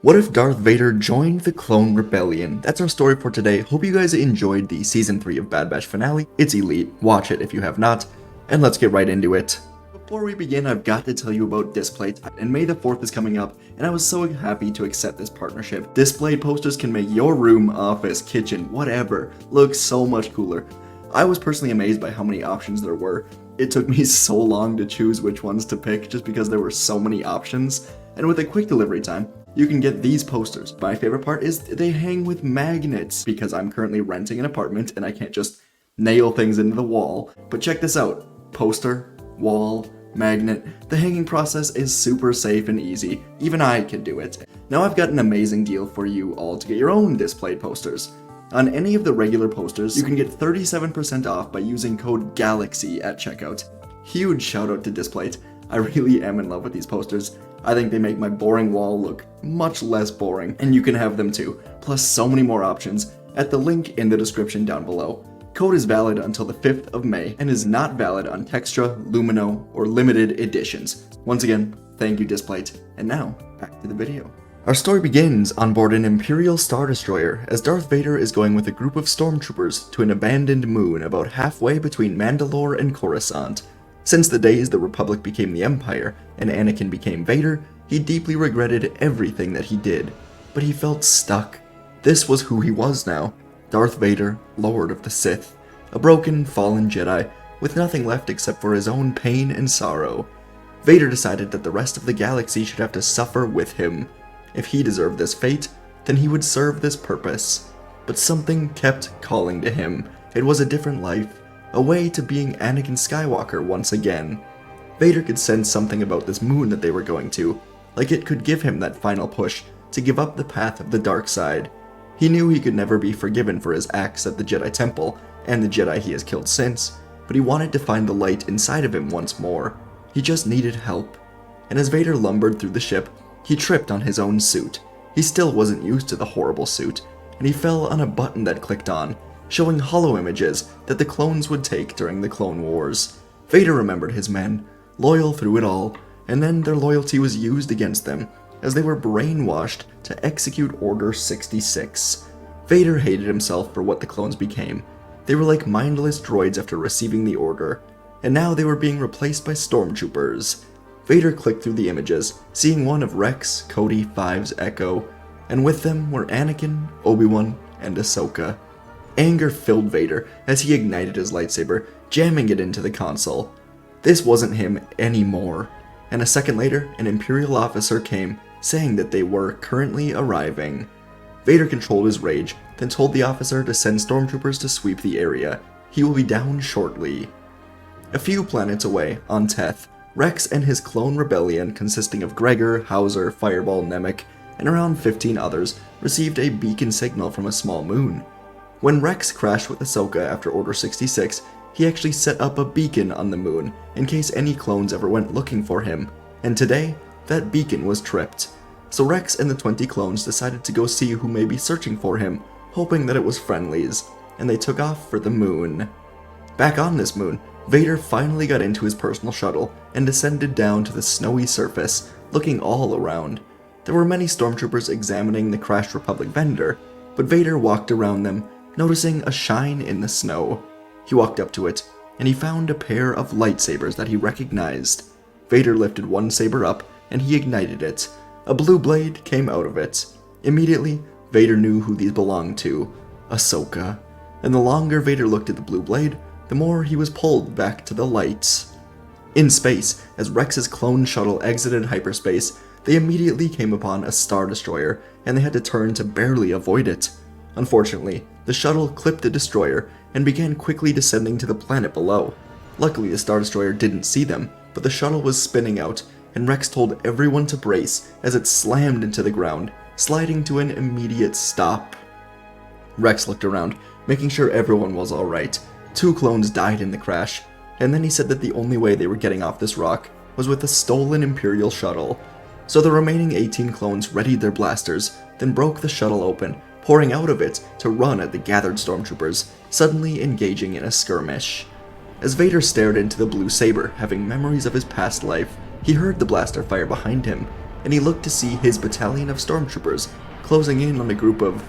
What if Darth Vader joined the Clone Rebellion? That's our story for today. Hope you guys enjoyed the Season 3 of Bad Batch finale. It's elite. Watch it if you have not. And let's get right into it. Before we begin, I've got to tell you about Displate, and May the 4th is coming up, and I was so happy to accept this partnership. Displate posters can make your room, office, kitchen, whatever, look so much cooler. I was personally amazed by how many options there were. It took me so long to choose which ones to pick just because there were so many options, and with a quick delivery time, you can get these posters. My favorite part is they hang with magnets because I'm currently renting an apartment and I can't just nail things into the wall. But check this out. Poster, wall, magnet. The hanging process is super safe and easy. Even I can do it. Now I've got an amazing deal for you all to get your own Displate posters. On any of the regular posters, you can get 37% off by using code GALAXY at checkout. Huge shout out to Displate. I really am in love with these posters. I think they make my boring wall look much less boring, and you can have them too, plus so many more options at the link in the description down below. Code is valid until the 5th of May and is not valid on Textra, Lumino, or limited editions. Once again, thank you Displate, and now, back to the video. Our story begins on board an Imperial Star Destroyer as Darth Vader is going with a group of stormtroopers to an abandoned moon about halfway between Mandalore and Coruscant. Since the days the Republic became the Empire and Anakin became Vader, he deeply regretted everything that he did, but he felt stuck. This was who he was now, Darth Vader, Lord of the Sith, a broken, fallen Jedi with nothing left except for his own pain and sorrow. Vader decided that the rest of the galaxy should have to suffer with him. If he deserved this fate, then he would serve this purpose. But something kept calling to him. It was a different life. A way to being Anakin Skywalker once again. Vader could sense something about this moon that they were going to, like it could give him that final push to give up the path of the dark side. He knew he could never be forgiven for his acts at the Jedi Temple and the Jedi he has killed since, but he wanted to find the light inside of him once more. He just needed help. And as Vader lumbered through the ship, he tripped on his own suit. He still wasn't used to the horrible suit, and he fell on a button that clicked on, showing holo images that the clones would take during the Clone Wars. Vader remembered his men, loyal through it all, and then their loyalty was used against them, as they were brainwashed to execute Order 66. Vader hated himself for what the clones became. They were like mindless droids after receiving the order, and now they were being replaced by stormtroopers. Vader clicked through the images, seeing one of Rex, Cody, Fives, Echo, and with them were Anakin, Obi-Wan, and Ahsoka. Anger filled Vader as he ignited his lightsaber, jamming it into the console. This wasn't him anymore, and a second later, an Imperial officer came, saying that they were currently arriving. Vader controlled his rage, then told the officer to send stormtroopers to sweep the area. He will be down shortly. A few planets away, on Teth, Rex and his clone rebellion, consisting of Gregor, Hauser, Fireball, Nemec, and around 15 others, received a beacon signal from a small moon. When Rex crashed with Ahsoka after Order 66, he actually set up a beacon on the moon in case any clones ever went looking for him, and today, that beacon was tripped. So Rex and the 20 clones decided to go see who may be searching for him, hoping that it was friendlies, and they took off for the moon. Back on this moon, Vader finally got into his personal shuttle and descended down to the snowy surface, looking all around. There were many stormtroopers examining the crashed Republic vendor, but Vader walked around them, noticing a shine in the snow. He walked up to it, and he found a pair of lightsabers that he recognized. Vader lifted one saber up, and he ignited it. A blue blade came out of it. Immediately, Vader knew who these belonged to, Ahsoka. And the longer Vader looked at the blue blade, the more he was pulled back to the lights. In space, as Rex's clone shuttle exited hyperspace, they immediately came upon a Star Destroyer, and they had to turn to barely avoid it. Unfortunately, the shuttle clipped the destroyer and began quickly descending to the planet below. Luckily, the Star Destroyer didn't see them, but the shuttle was spinning out, and Rex told everyone to brace as it slammed into the ground, sliding to an immediate stop. Rex looked around, making sure everyone was alright. 2 clones died in the crash, and then he said that the only way they were getting off this rock was with a stolen Imperial shuttle. So the remaining 18 clones readied their blasters, then broke the shuttle open, pouring out of it to run at the gathered stormtroopers, suddenly engaging in a skirmish. As Vader stared into the blue saber, having memories of his past life, he heard the blaster fire behind him, and he looked to see his battalion of stormtroopers closing in on a group of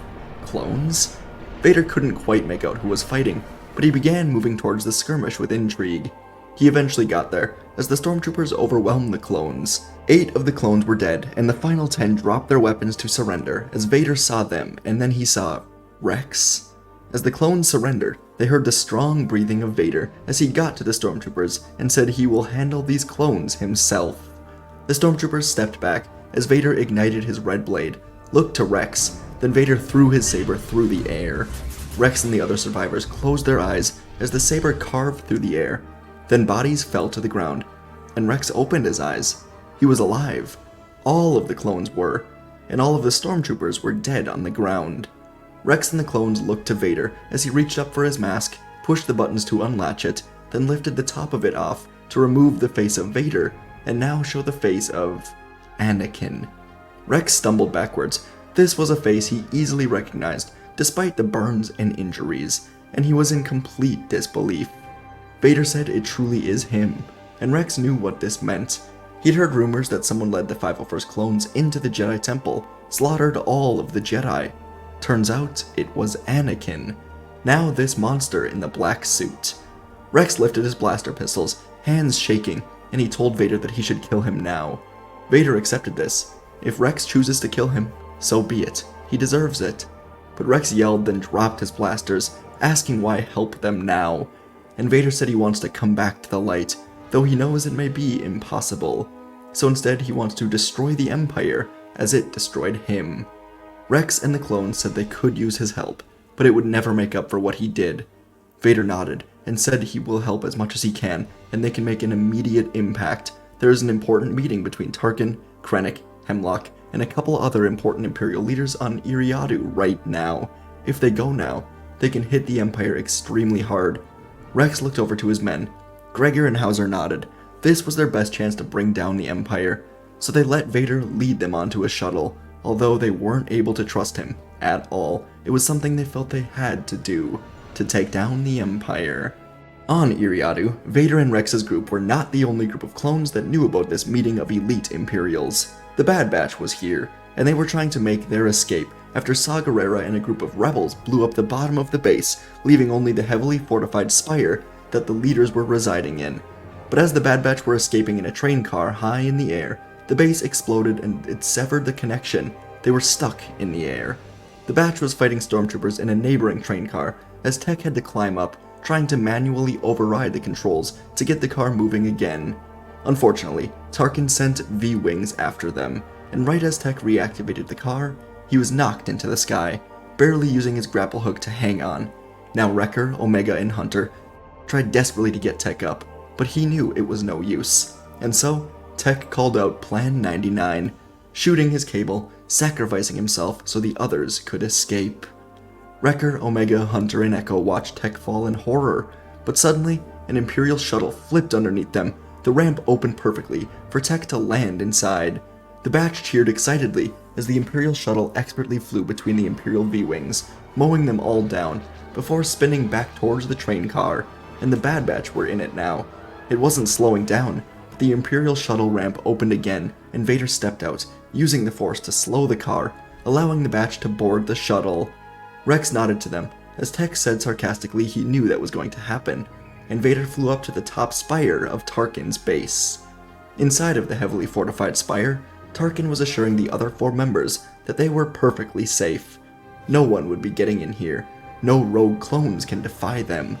clones? Vader couldn't quite make out who was fighting, but he began moving towards the skirmish with intrigue. He eventually got there, as the stormtroopers overwhelmed the clones. 8 of the clones were dead, and the final 10 dropped their weapons to surrender as Vader saw them, and then he saw Rex. As the clones surrendered, they heard the strong breathing of Vader as he got to the stormtroopers and said he will handle these clones himself. The stormtroopers stepped back as Vader ignited his red blade, looked to Rex, then Vader threw his saber through the air. Rex and the other survivors closed their eyes as the saber carved through the air. Then bodies fell to the ground, and Rex opened his eyes. He was alive. All of the clones were, and all of the stormtroopers were dead on the ground. Rex and the clones looked to Vader as he reached up for his mask, pushed the buttons to unlatch it, then lifted the top of it off to remove the face of Vader, and now show the face of Anakin. Rex stumbled backwards. This was a face he easily recognized, despite the burns and injuries, and he was in complete disbelief. Vader said it truly is him, and Rex knew what this meant. He'd heard rumors that someone led the 501st clones into the Jedi Temple, slaughtered all of the Jedi. Turns out it was Anakin. Now this monster in the black suit. Rex lifted his blaster pistols, hands shaking, and he told Vader that he should kill him now. Vader accepted this. If Rex chooses to kill him, so be it. He deserves it. But Rex yelled, then dropped his blasters, asking why help them now. And Vader said he wants to come back to the light, though he knows it may be impossible. So instead he wants to destroy the Empire, as it destroyed him. Rex and the clones said they could use his help, but it would never make up for what he did. Vader nodded, and said he will help as much as he can, and they can make an immediate impact. There is an important meeting between Tarkin, Krennic, Hemlock, and a couple other important Imperial leaders on Iriadu right now. If they go now, they can hit the Empire extremely hard. Rex looked over to his men. Gregor and Hauser nodded. This was their best chance to bring down the Empire, so they let Vader lead them onto a shuttle. Although they weren't able to trust him at all, it was something they felt they had to do, to take down the Empire. On Iriadu, Vader and Rex's group were not the only group of clones that knew about this meeting of elite Imperials. The Bad Batch was here, and they were trying to make their escape after Saw Gerrera and a group of rebels blew up the bottom of the base, leaving only the heavily fortified spire that the leaders were residing in. But as the Bad Batch were escaping in a train car high in the air, the base exploded and it severed the connection. They were stuck in the air. The Batch was fighting stormtroopers in a neighboring train car, as Tech had to climb up, trying to manually override the controls to get the car moving again. Unfortunately, Tarkin sent V-Wings after them, and right as Tech reactivated the car, he was knocked into the sky, barely using his grapple hook to hang on. Now Wrecker, Omega, and Hunter tried desperately to get Tech up, but he knew it was no use. And so, Tech called out Plan 99, shooting his cable, sacrificing himself so the others could escape. Wrecker, Omega, Hunter, and Echo watched Tech fall in horror, but suddenly, an Imperial shuttle flipped underneath them. The ramp opened perfectly for Tech to land inside. The Batch cheered excitedly as the Imperial shuttle expertly flew between the Imperial V-Wings, mowing them all down, before spinning back towards the train car, and the Bad Batch were in it now. It wasn't slowing down, but the Imperial shuttle ramp opened again, and Vader stepped out, using the Force to slow the car, allowing the Batch to board the shuttle. Rex nodded to them, as Tech said sarcastically he knew that was going to happen, and Vader flew up to the top spire of Tarkin's base. Inside of the heavily fortified spire, Tarkin was assuring the other 4 members that they were perfectly safe. No one would be getting in here. No rogue clones can defy them.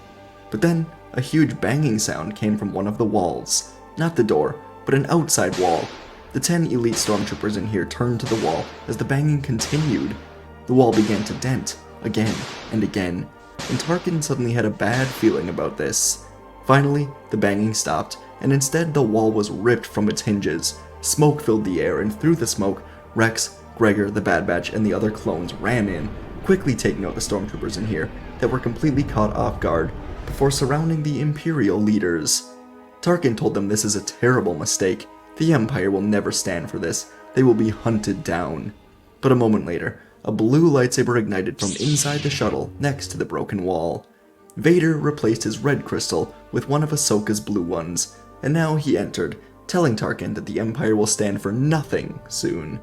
But then, a huge banging sound came from one of the walls. Not the door, but an outside wall. The 10 elite stormtroopers in here turned to the wall as the banging continued. The wall began to dent, again and again, and Tarkin suddenly had a bad feeling about this. Finally, the banging stopped, and instead the wall was ripped from its hinges. Smoke filled the air, and through the smoke, Rex, Gregor, the Bad Batch, and the other clones ran in, quickly taking out the stormtroopers in here that were completely caught off guard before surrounding the Imperial leaders. Tarkin told them this is a terrible mistake. The Empire will never stand for this. They will be hunted down. But a moment later, a blue lightsaber ignited from inside the shuttle next to the broken wall. Vader replaced his red crystal with one of Ahsoka's blue ones, and now he entered, telling Tarkin that the Empire will stand for nothing soon.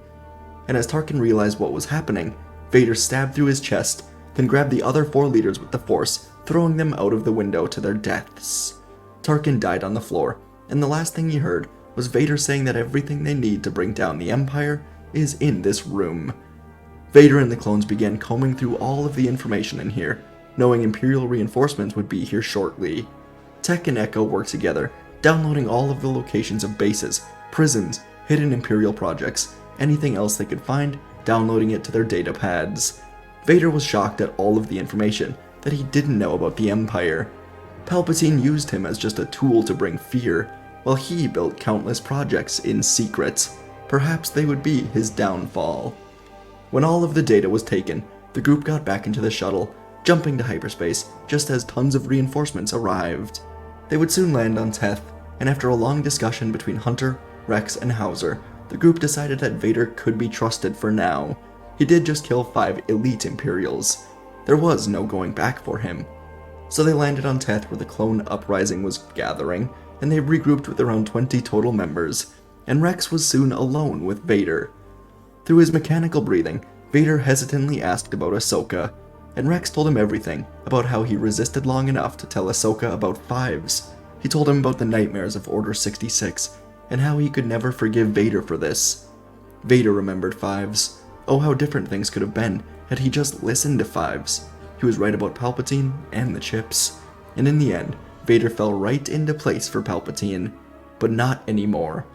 And as Tarkin realized what was happening, Vader stabbed through his chest, then grabbed the other 4 leaders with the Force, throwing them out of the window to their deaths. Tarkin died on the floor, and the last thing he heard was Vader saying that everything they need to bring down the Empire is in this room. Vader and the clones began combing through all of the information in here, knowing Imperial reinforcements would be here shortly. Tech and Echo worked together, downloading all of the locations of bases, prisons, hidden Imperial projects, anything else they could find, downloading it to their data pads. Vader was shocked at all of the information that he didn't know about the Empire. Palpatine used him as just a tool to bring fear, while he built countless projects in secret. Perhaps they would be his downfall. When all of the data was taken, the group got back into the shuttle, jumping to hyperspace just as tons of reinforcements arrived. They would soon land on Teth, and after a long discussion between Hunter, Rex, and Hauser, the group decided that Vader could be trusted for now. He did just kill 5 elite Imperials. There was no going back for him. So they landed on Teth where the clone uprising was gathering, and they regrouped with around 20 total members, and Rex was soon alone with Vader. Through his mechanical breathing, Vader hesitantly asked about Ahsoka, and Rex told him everything about how he resisted long enough to tell Ahsoka about Fives. He told him about the nightmares of Order 66, and how he could never forgive Vader for this. Vader remembered Fives. Oh, how different things could have been had he just listened to Fives. He was right about Palpatine and the chips, and in the end, Vader fell right into place for Palpatine, but not anymore.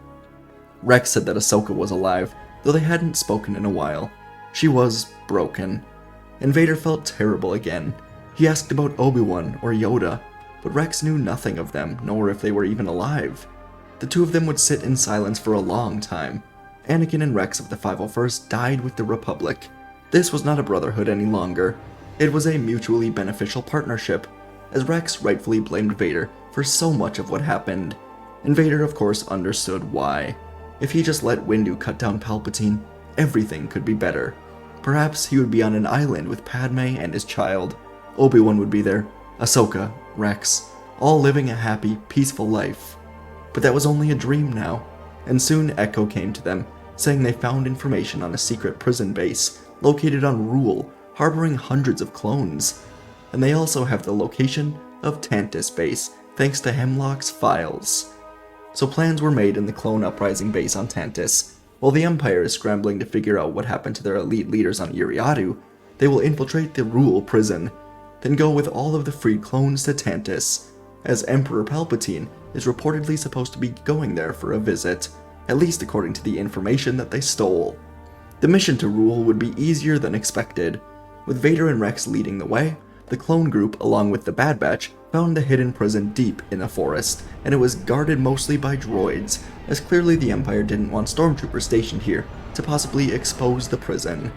Rex said that Ahsoka was alive, though they hadn't spoken in a while. She was broken, and Vader felt terrible again. He asked about Obi-Wan or Yoda, but Rex knew nothing of them, nor if they were even alive. The two of them would sit in silence for a long time. Anakin and Rex of the 501st died with the Republic. This was not a brotherhood any longer. It was a mutually beneficial partnership, as Rex rightfully blamed Vader for so much of what happened. And Vader, of course, understood why. If he just let Windu cut down Palpatine, everything could be better. Perhaps he would be on an island with Padme and his child. Obi-Wan would be there, Ahsoka, Rex, all living a happy, peaceful life. But that was only a dream now, and soon Echo came to them, saying they found information on a secret prison base located on Rule, harboring hundreds of clones. And they also have the location of Tantus base, thanks to Hemlock's files. So plans were made in the clone uprising base on Tantus. While the Empire is scrambling to figure out what happened to their elite leaders on Iriadu, they will infiltrate the Rule prison, then go with all of the freed clones to Tantus, as Emperor Palpatine is reportedly supposed to be going there for a visit, at least according to the information that they stole. The mission to Rule would be easier than expected. With Vader and Rex leading the way, the clone group, along with the Bad Batch, found the hidden prison deep in a forest, and it was guarded mostly by droids, as clearly the Empire didn't want stormtroopers stationed here to possibly expose the prison.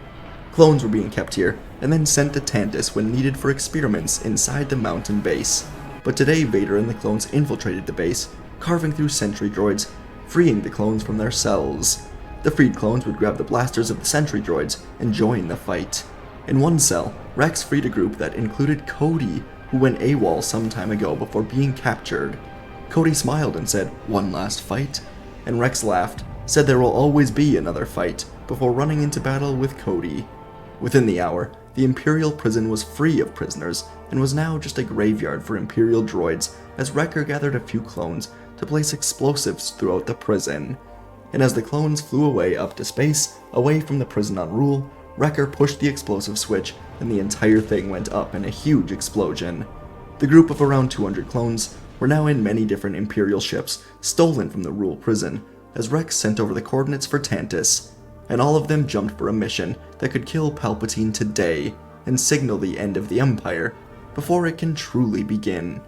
Clones were being kept here, and then sent to Tantus when needed for experiments inside the mountain base. But today Vader and the clones infiltrated the base, carving through sentry droids, freeing the clones from their cells. The freed clones would grab the blasters of the sentry droids and join the fight. In one cell, Rex freed a group that included Cody, who went AWOL some time ago before being captured. Cody smiled and said, "One last fight?" And Rex laughed, said there will always be another fight, before running into battle with Cody. Within the hour, the Imperial prison was free of prisoners, and was now just a graveyard for Imperial droids, as Wrecker gathered a few clones to place explosives throughout the prison. And as the clones flew away up to space, away from the prison on Rule, Wrecker pushed the explosive switch, and the entire thing went up in a huge explosion. The group of around 200 clones were now in many different Imperial ships, stolen from the Rule prison, as Rex sent over the coordinates for Tantus, and all of them jumped for a mission that could kill Palpatine today, and signal the end of the Empire, before it can truly begin.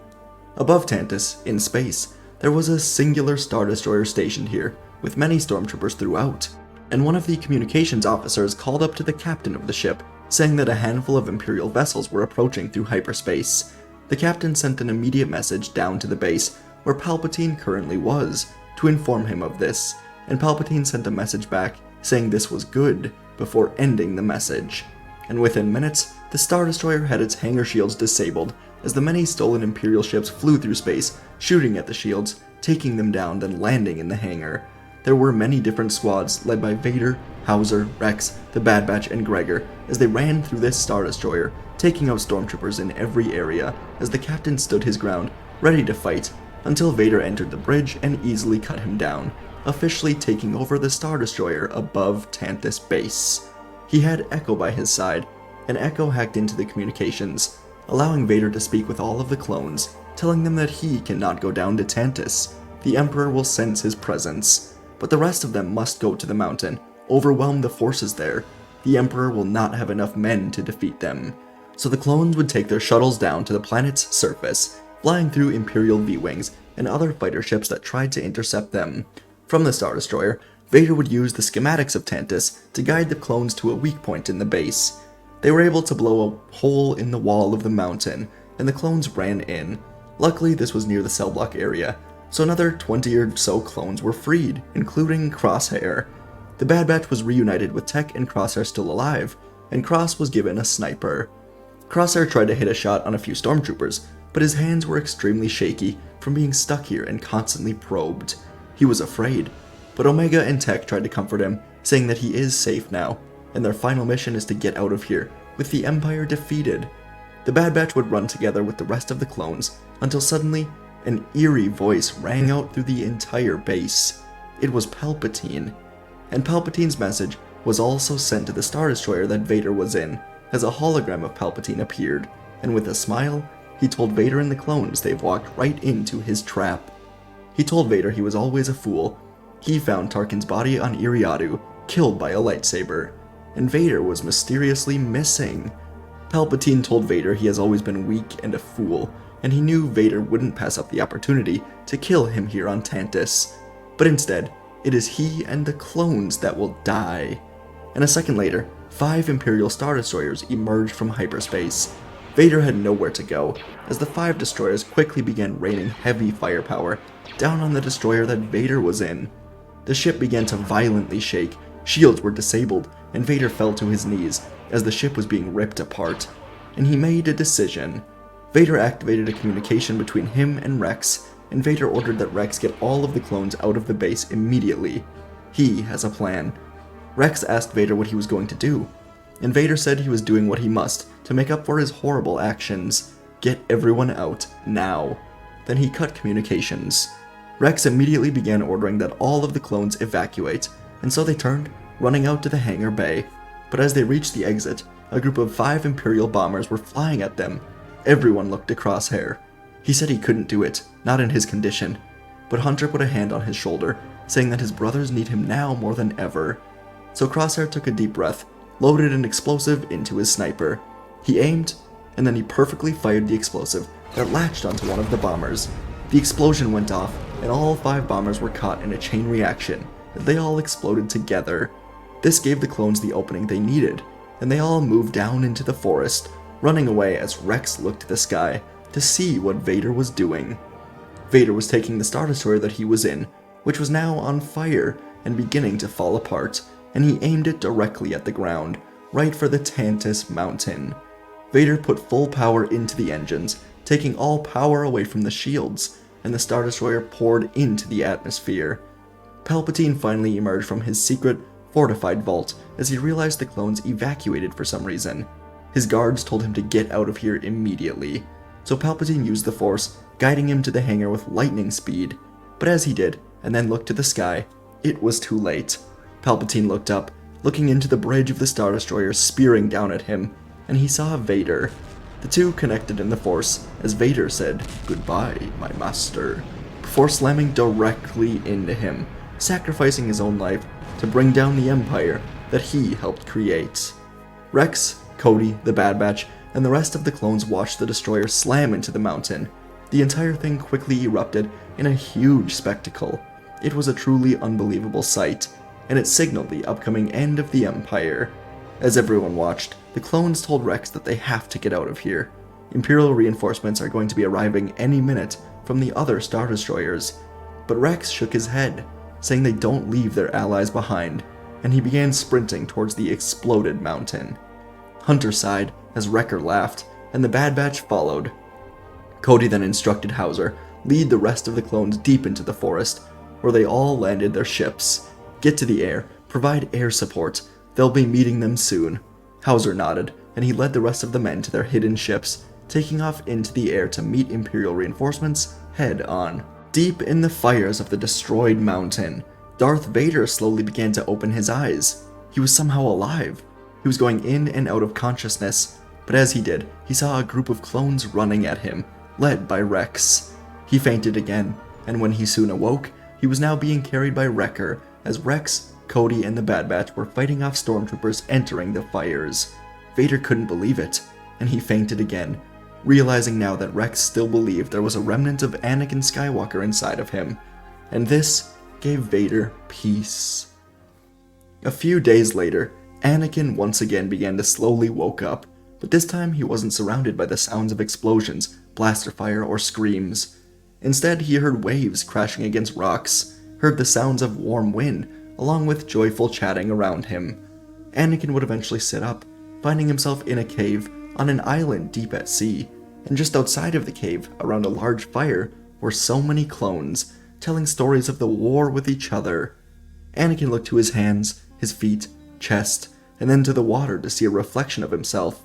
Above Tantus, in space, there was a singular Star Destroyer stationed here, with many stormtroopers throughout, and one of the communications officers called up to the captain of the ship, saying that a handful of Imperial vessels were approaching through hyperspace. The captain sent an immediate message down to the base, where Palpatine currently was, to inform him of this, and Palpatine sent a message back saying this was good, before ending the message. And within minutes, the Star Destroyer had its hangar shields disabled, as the many stolen Imperial ships flew through space, shooting at the shields, taking them down then landing in the hangar. There were many different squads led by Vader, Hauser, Rex, the Bad Batch, and Gregor as they ran through this Star Destroyer, taking out stormtroopers in every area as the captain stood his ground, ready to fight, until Vader entered the bridge and easily cut him down, officially taking over the Star Destroyer above Tantus base. He had Echo by his side, and Echo hacked into the communications, allowing Vader to speak with all of the clones, telling them that he cannot go down to Tantus. The Emperor will sense his presence, but the rest of them must go to the mountain, overwhelm the forces there. The Emperor will not have enough men to defeat them. So the clones would take their shuttles down to the planet's surface, flying through Imperial V-Wings and other fighter ships that tried to intercept them. From the Star Destroyer, Vader would use the schematics of Tantus to guide the clones to a weak point in the base. They were able to blow a hole in the wall of the mountain, and the clones ran in. Luckily, this was near the cell block area, so another 20 or so clones were freed, including Crosshair. The Bad Batch was reunited with Tech and Crosshair still alive, and Cross was given a sniper. Crosshair tried to hit a shot on a few stormtroopers, but his hands were extremely shaky from being stuck here and constantly probed. He was afraid, but Omega and Tech tried to comfort him, saying that he is safe now, and their final mission is to get out of here, with the Empire defeated. The Bad Batch would run together with the rest of the clones, until suddenly, an eerie voice rang out through the entire base. It was Palpatine, and Palpatine's message was also sent to the Star Destroyer that Vader was in, as a hologram of Palpatine appeared, and with a smile, he told Vader and the clones they've walked right into his trap. He told Vader he was always a fool. He found Tarkin's body on Iriadu, killed by a lightsaber, and Vader was mysteriously missing. Palpatine told Vader he has always been weak and a fool, and he knew Vader wouldn't pass up the opportunity to kill him here on Tantus. But instead, it is he and the clones that will die. And a second later, 5 Imperial Star Destroyers emerged from hyperspace. Vader had nowhere to go, as the 5 destroyers quickly began raining heavy firepower down on the destroyer that Vader was in. The ship began to violently shake, shields were disabled, and Vader fell to his knees as the ship was being ripped apart. And he made a decision. Vader activated a communication between him and Rex, and Vader ordered that Rex get all of the clones out of the base immediately. He has a plan. Rex asked Vader what he was going to do, and Vader said he was doing what he must to make up for his horrible actions. Get everyone out, now. Then he cut communications. Rex immediately began ordering that all of the clones evacuate, and so they turned, running out to the hangar bay. But as they reached the exit, a group of 5 Imperial bombers were flying at them. Everyone looked to Crosshair. He said he couldn't do it, not in his condition. But Hunter put a hand on his shoulder, saying that his brothers need him now more than ever. So Crosshair took a deep breath, loaded an explosive into his sniper. He aimed, and then he perfectly fired the explosive that latched onto one of the bombers. The explosion went off, and all 5 bombers were caught in a chain reaction, as they all exploded together. This gave the clones the opening they needed, and they all moved down into the forest, running away as Rex looked to the sky to see what Vader was doing. Vader was taking the Star Destroyer that he was in, which was now on fire and beginning to fall apart, and he aimed it directly at the ground, right for the Tantus mountain. Vader put full power into the engines, taking all power away from the shields, and the Star Destroyer poured into the atmosphere. Palpatine finally emerged from his secret, fortified vault as he realized the clones evacuated for some reason. His guards told him to get out of here immediately, so Palpatine used the Force, guiding him to the hangar with lightning speed. But as he did, and then looked to the sky, it was too late. Palpatine looked up, looking into the bridge of the Star Destroyer spearing down at him, and he saw Vader. The two connected in the Force as Vader said, "Goodbye, my master," before slamming directly into him, sacrificing his own life to bring down the Empire that he helped create. Rex, Cody, the Bad Batch, and the rest of the clones watched the destroyer slam into the mountain. The entire thing quickly erupted in a huge spectacle. It was a truly unbelievable sight, and it signaled the upcoming end of the Empire. As everyone watched, the clones told Rex that they have to get out of here. Imperial reinforcements are going to be arriving any minute from the other Star Destroyers. But Rex shook his head, saying they don't leave their allies behind, and he began sprinting towards the exploded mountain. Hunter sighed as Wrecker laughed, and the Bad Batch followed. Cody then instructed Hauser, lead the rest of the clones deep into the forest, where they all landed their ships. Get to the air, provide air support. They'll be meeting them soon. Hauser nodded, and he led the rest of the men to their hidden ships, taking off into the air to meet Imperial reinforcements head on. Deep in the fires of the destroyed mountain, Darth Vader slowly began to open his eyes. He was somehow alive. He was going in and out of consciousness, but as he did, he saw a group of clones running at him, led by Rex. He fainted again, and when he soon awoke, he was now being carried by Wrecker, as Rex, Cody, and the Bad Batch were fighting off stormtroopers entering the fires. Vader couldn't believe it, and he fainted again, realizing now that Rex still believed there was a remnant of Anakin Skywalker inside of him, and this gave Vader peace. A few days later, Anakin once again began to slowly woke up, but this time he wasn't surrounded by the sounds of explosions, blaster fire, or screams. Instead, he heard waves crashing against rocks, heard the sounds of warm wind, along with joyful chatting around him. Anakin would eventually sit up, finding himself in a cave on an island deep at sea, and just outside of the cave, around a large fire, were so many clones, telling stories of the war with each other. Anakin looked to his hands, his feet, chest, and then to the water to see a reflection of himself.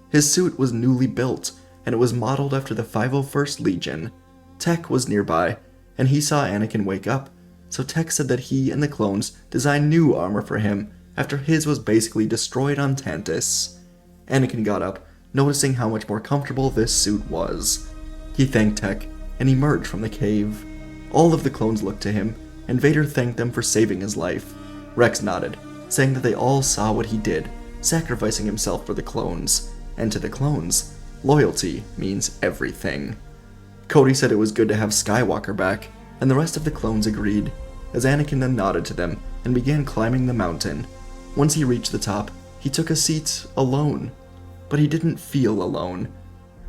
His suit was newly built, and it was modeled after the 501st Legion. Tech was nearby, and he saw Anakin wake up, so Tech said that he and the clones designed new armor for him after his was basically destroyed on Tantus. Anakin got up, noticing how much more comfortable this suit was. He thanked Tech, and emerged from the cave. All of the clones looked to him, and Vader thanked them for saving his life. Rex nodded, saying that they all saw what he did, sacrificing himself for the clones. And to the clones, loyalty means everything. Cody said it was good to have Skywalker back, and the rest of the clones agreed, as Anakin then nodded to them and began climbing the mountain. Once he reached the top, he took a seat alone. But he didn't feel alone.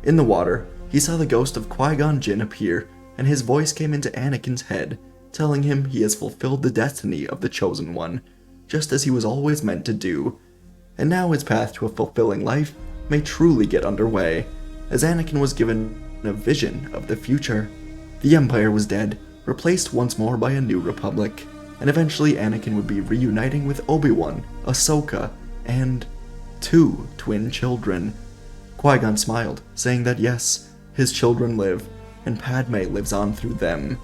In the water, he saw the ghost of Qui-Gon Jinn appear, and his voice came into Anakin's head, telling him he has fulfilled the destiny of the Chosen One, just as he was always meant to do. And now his path to a fulfilling life may truly get underway, as Anakin was given a vision of the future. The Empire was dead, replaced once more by a new republic, and eventually Anakin would be reuniting with Obi-Wan, Ahsoka, and 2 twin children. Qui-Gon smiled, saying that yes, his children live, and Padme lives on through them.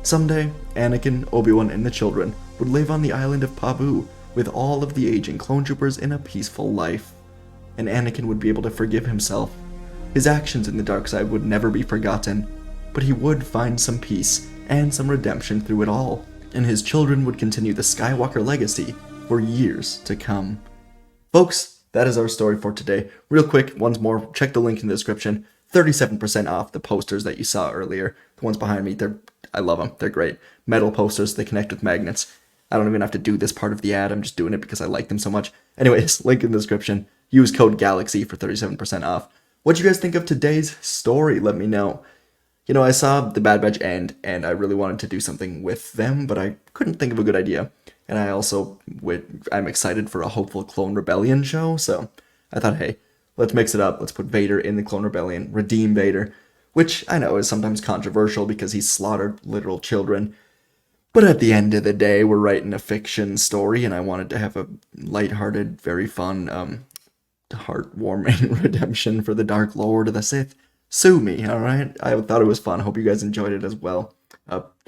Someday, Anakin, Obi-Wan, and the children would live on the island of Pabu with all of the aging clone troopers in a peaceful life. And Anakin would be able to forgive himself. His actions in the dark side would never be forgotten, but he would find some peace and some redemption through it all, and his children would continue the Skywalker legacy for years to come. Folks, that is our story for today. Real quick, once more, check the link in the description. 37% off the posters that you saw earlier. The ones behind me, I love them. They're great. Metal posters, they connect with magnets. I don't even have to do this part of the ad. I'm just doing it because I like them so much. Anyways, link in the description. Use code GALAXY for 37% off. What do you guys think of today's story? Let me know. You know, I saw the Bad Batch end, and I really wanted to do something with them, but I couldn't think of a good idea. And I also, I'm excited for a hopeful Clone Rebellion show, so I thought, hey, let's mix it up. Let's put Vader in the Clone Rebellion, redeem Vader, which I know is sometimes controversial because he slaughtered literal children. But at the end of the day, we're writing a fiction story, and I wanted to have a lighthearted, very fun, heartwarming redemption for the Dark Lord of the Sith. Sue me, alright? I thought it was fun. Hope you guys enjoyed it as well.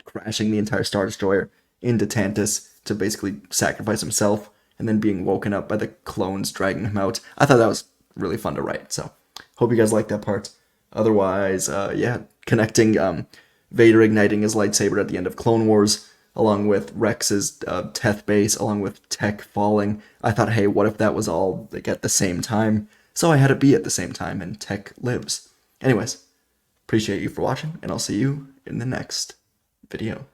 Crashing the entire Star Destroyer into Tantus to basically sacrifice himself, and then being woken up by the clones dragging him out. I thought that was really fun to write, so hope you guys liked that part. Otherwise, yeah, connecting Vader igniting his lightsaber at the end of Clone Wars, along with Rex's Teth base, along with Tech falling. I thought, hey, what if that was all like at the same time? So I had it be at the same time, and Tech lives. Anyways, appreciate you for watching, and I'll see you in the next video.